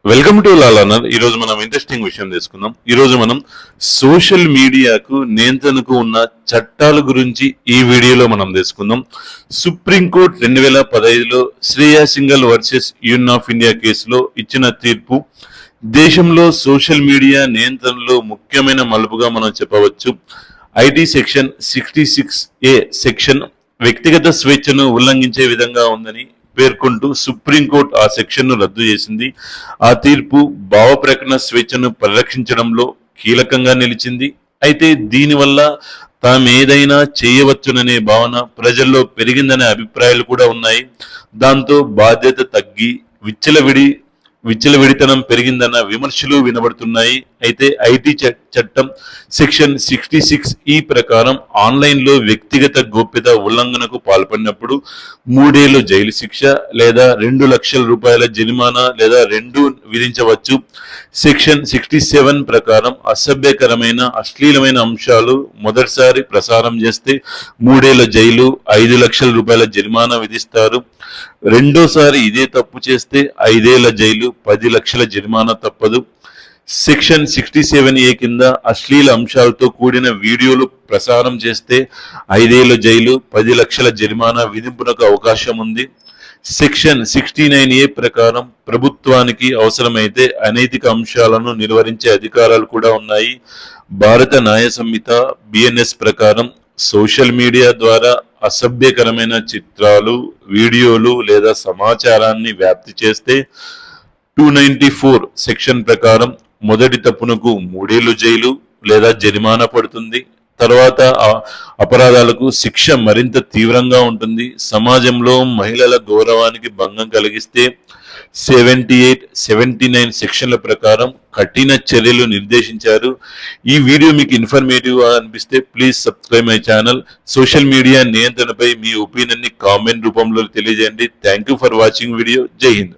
Welcome to లాలనర్. ఈ రోజు మనం ఇంట్రెస్టింగ్ విషయం తీసుకుందాం. ఈ రోజు మనం సోషల్ మీడియాకు నియంత్రణకు ఉన్న చట్టాల గురించి ఈ వీడియోలో మనం తెలుసుకుందాం. సుప్రీంకోర్టు 2015లో Shreya Singhal versus union of India కేసులో ఇచ్చిన తీర్పు దేశంలో సోషల్ మీడియా నియంత్రణలో ముఖ్యమైన మలుపుగా మనం చెప్పవచ్చు. ఐటీ సెక్షన్ 66A సెక్షన్ వ్యక్తిగత స్వేచ్ఛను ఉల్లంఘించే విధంగా ఉందని పేర్కొంటూ సుప్రీంకోర్టు ఆ సెక్షన్ ను రద్దు చేసింది. ఆ తీర్పు భావ ప్రకటన స్వేచ్ఛను పరిరక్షించడంలో కీలకంగా నిలిచింది. అయితే దీనివల్ల తాము ఏదైనా చేయవచ్చుననే భావన ప్రజల్లో పెరిగిందనే అభిప్రాయాలు కూడా ఉన్నాయి. దాంతో బాధ్యత తగ్గి విచ్చలవిడితనం పెరిగిందన్న విమర్శలు వినబడుతున్నాయి. అయితే ఐటీ చట్టం సెక్షన్ 66E ప్రకారం ఆన్లైన్లో వ్యక్తిగత గోప్యత ఉల్లంఘనకు పాల్పడినప్పుడు 3 ఏళ్లు జైలు శిక్ష లేదా 2 లక్షల రూపాయల జరిమానా లేదా రెండూ విధించవచ్చు. సెక్షన్ 67 ప్రకారం అసభ్యకరమైన అశ్లీలమైన అంశాలు మొదటిసారి ప్రసారం చేస్తే 3 ఏళ్ల జైలు 5 లక్షల రూపాయల జరిమానా విధిస్తారు. రెండోసారి ఇదే తప్పు చేస్తే 5 ఏళ్ల జైలు 10 లక్షల జరిమానా తప్పదు. సెక్షన్ 67A కింద అశ్లీల అంశాలతో కూడిన వీడియోలు ప్రసారం చేస్తే 5 ఏళ్ల జైలు 10 లక్షల జరిమానా విధింపునకు అవకాశం ఉంది. సెక్షన్ 69A ప్రకారం ప్రభుత్వానికి అవసరమైతే అనైతిక అంశాలను నిర్వహించే అధికారాలు కూడా ఉన్నాయి. భారత న్యాయ సంహిత BNS ప్రకారం సోషల్ మీడియా ద్వారా అసభ్యకరమైన చిత్రాలు, వీడియోలు లేదా సమాచారాన్ని వ్యాప్తి చేస్తే 294 సెక్షన్ ప్రకారం మొదటి తప్పునకు 3 ఏళ్లు జైలు లేదా జరిమానా పడుతుంది. తర్వాత అపరాధాలకు శిక్ష మరింత తీవ్రంగా ఉంటుంది. సమాజంలో మహిళల గౌరవానికి భంగం కలిగిస్తే 78, 79 సెక్షన్ల ప్రకారం కఠిన చర్యలు నిర్దేశించారు. ఈ వీడియో మీకు ఇన్ఫర్మేటివ్ అనిపిస్తే please subscribe my channel. Social media నియంత్రణపై మీ ఒపీనియన్ ని కామెంట్ రూపంలో తెలియజేయండి. Thank you for watching video. జై హింద్.